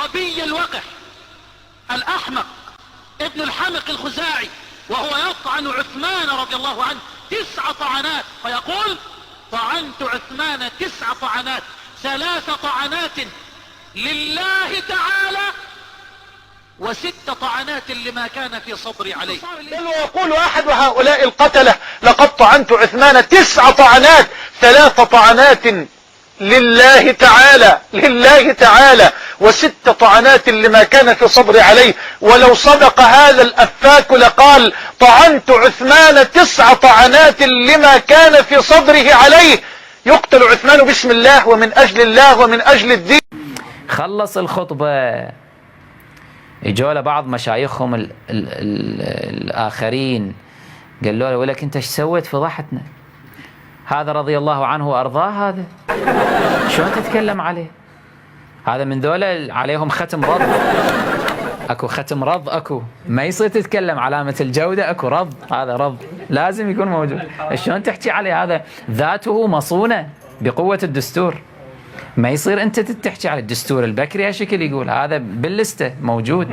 الغبي الوقح الأحمق ابن الحمق الخزاعي، وهو يطعن عثمان رضي الله عنه 9 طعنات، فيقول طعنت عثمان 9 طعنات، 3 طعنات لله تعالى و6 طعنات لما كان في صدري عليه. بل ويقول أحد هؤلاء القتلة لقد طعنت عثمان 9 طعنات، 3 طعنات لله تعالى، لله تعالى، و6 طعنات لما كان في صدري عليه. ولو صدق هذا الأفاك لقال طعنت عثمان 9 طعنات لما كان في صدره عليه. يقتل عثمان باسم الله ومن أجل الله ومن أجل الدين. خلص الخطبة، اجوا له بعض مشايخهم الآخرين قالوا له ولك انت ايش سويت؟ فضحتنا، هذا رضي الله عنه وأرضاه، هذا شلون تتكلم عليه؟ هذا من ذولا عليهم ختم رض، اكو ختم رض، اكو ما يصير تتكلم علامة الجودة، اكو رض، هذا رض لازم يكون موجود. شلون تحكي عليه؟ هذا ذاته مصونة بقوة الدستور، ما يصير انت تحكي على الدستور البكري هالشكل، يقول هذا باللستة موجود،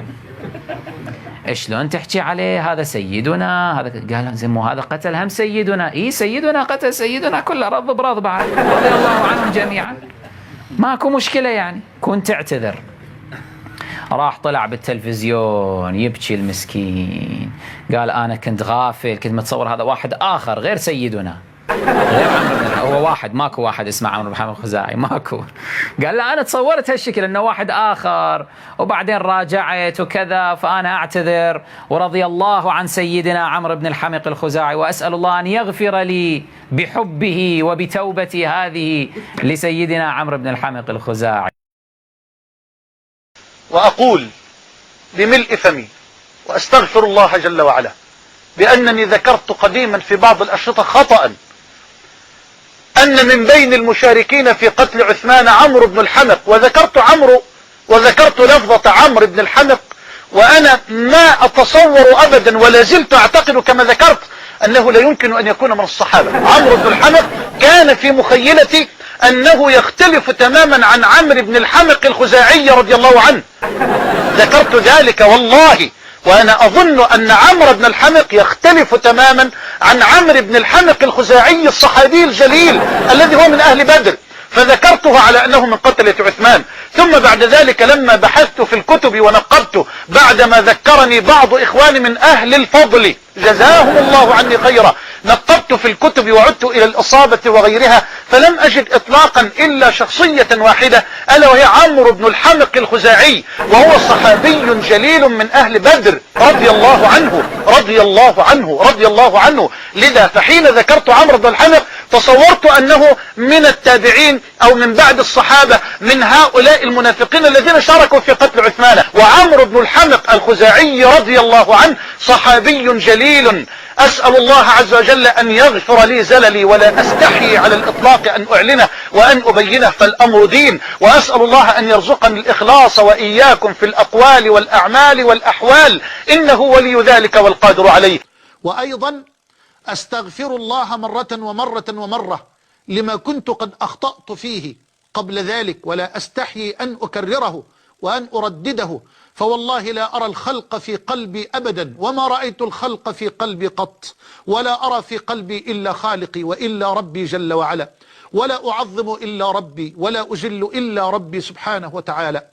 شلون تحكي عليه؟ هذا سيدنا، هذا قال زين مو هذا قتل هم سيدنا، اي سيدنا قتل سيدنا، كله رض برض بعد رضي الله عنهم جميعا، ماكو مشكلة يعني، كنت تعتذر. راح طلع بالتلفزيون يبكي المسكين، قال انا كنت غافل، كنت متصور هذا واحد اخر غير سيدنا، غير عمرو بن الحمق، هو واحد، ماكو واحد اسمه عمرو بن الحمق الخزاعي، ماكو. قال لا انا تصورت هالشكل انه واحد اخر، وبعدين راجعت وكذا، فانا اعتذر ورضي الله عن سيدنا عمرو بن الحمق الخزاعي، واسال الله ان يغفر لي بحبه وبتوبتي هذه لسيدنا عمرو بن الحمق الخزاعي. وأقول بملء فمي وأستغفر الله جل وعلا بأنني ذكرت قديما في بعض الأشرطة خطأ أن من بين المشاركين في قتل عثمان عمرو بن الحمق، وذكرت لفظة عمرو بن الحمق، وأنا ما أتصور أبدا ولا زلت أعتقد كما ذكرت أنه لا يمكن أن يكون من الصحابة. عمرو بن الحمق كان في مخيلتي أنه يختلف تماما عن عمرو بن الحمق الخزاعي رضي الله عنه، ذكرت ذلك والله، وأنا أظن أن عمرو بن الحمق يختلف تماما عن عمرو بن الحمق الخزاعي الصحابي الجليل الذي هو من أهل بدر، فذكرته على أنه من قتلة عثمان. ثم بعد ذلك لما بحثت في الكتب ونقبت بعدما ذكرني بعض إخواني من أهل الفضل جزاهم الله عني خيرا، نقبت في الكتب وعدت إلى الإصابة وغيرها، فلم أجد إطلاقا إلا شخصية واحدة، ألا وهي عمرو بن الحمق الخزاعي، وهو صحابي جليل من أهل بدر رضي الله عنه رضي الله عنه رضي الله عنه. لذا فحين ذكرت عمرو بن الحمق تصورت أنه من التابعين أو من بعد الصحابة، من هؤلاء المنافقين الذين شاركوا في قتل عثمان. وعمرو بن الحمق الخزاعي رضي الله عنه صحابي جليل، أسأل الله عز وجل أن يغفر لي زللي، ولا أستحي على الإطلاق أن أعلنه وأن أبينه، فالأمر دين، وأسأل الله أن يرزقني الإخلاص وإياكم في الأقوال والأعمال والأحوال، إنه ولي ذلك والقادر عليه. وأيضا أستغفر الله مرة ومرة ومرة لما كنت قد أخطأت فيه قبل ذلك، ولا أستحي أن أكرره وأن أردده، فوالله لا أرى الخلق في قلبي أبدا، وما رأيت الخلق في قلبي قط، ولا أرى في قلبي إلا خالقي وإلا ربي جل وعلا، ولا أعظم إلا ربي، ولا أجل إلا ربي سبحانه وتعالى.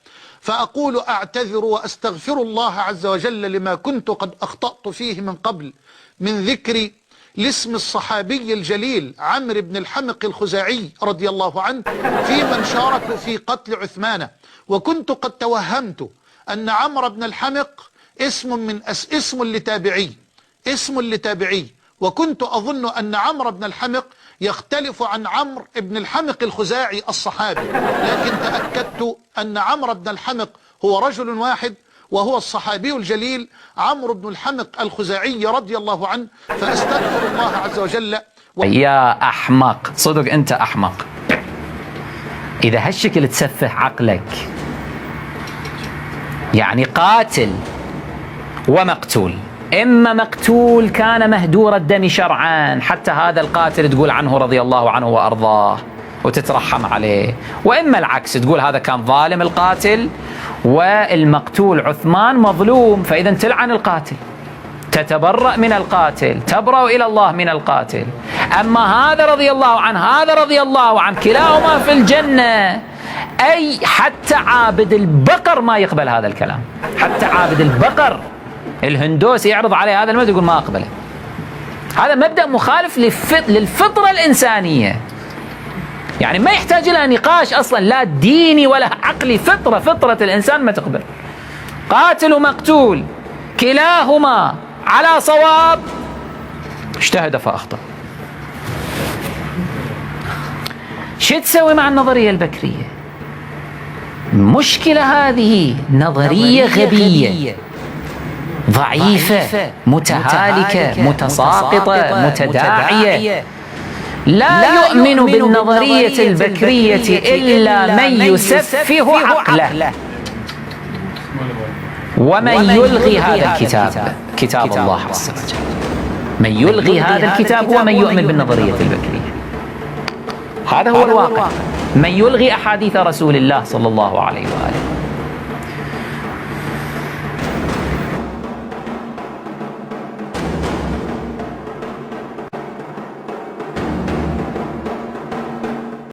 فأقول أعتذر وأستغفر الله عز وجل لما كنت قد أخطأت فيه من قبل، من ذكر لاسم الصحابي الجليل عمرو بن الحمق الخزاعي رضي الله عنه في من شاركوا في قتل عثمان. وكنت قد توهمت أن عمرو بن الحمق اسم لتابعي، وكنت أظن أن عمرو بن الحمق يختلف عن عمرو بن الحمق الخزاعي الصحابي، لكن تأكدت أن عمرو بن الحمق هو رجل واحد، وهو الصحابي الجليل عمرو بن الحمق الخزاعي رضي الله عنه. فأستغفر الله عز وجل. يا أحمق، صدق أنت أحمق إذا هالشكل تسفه عقلك، يعني قاتل ومقتول، إما مقتول كان مهدور الدم شرعا، حتى هذا القاتل تقول عنه رضي الله عنه وأرضاه وتترحم عليه، وإما العكس تقول هذا كان ظالم القاتل والمقتول عثمان مظلوم، فإذا تلعن القاتل، تتبرأ من القاتل، تبرأ إلى الله من القاتل. أما هذا رضي الله عنه، هذا رضي الله عنه، كلاهما في الجنة. أي حتى عابد البقر ما يقبل هذا الكلام، حتى عابد البقر الهندوسي يعرض عليه هذا المبدأ يقول ما أقبله. هذا مبدأ مخالف للفطرة الإنسانية، يعني ما يحتاج إلى نقاش أصلا، لا ديني ولا عقلي، فطرة الإنسان ما تقبل. قاتل ومقتول كلاهما على صواب، اجتهد فأخطأ. شو تسوي مع النظرية البكرية؟ مشكلة هذه، نظرية غبية ضعيفة متهالكة متساقطة متداعية. لا يؤمن بالنظرية البكرية إلا من يسفه عقله ومن يلغي هذا الكتاب، كتاب الله عز وجل. من يلغي هذا الكتاب هو من يؤمن بالنظرية البكرية. هذا هو الواقع. من يلغي أحاديث رسول الله صلى الله عليه وآله.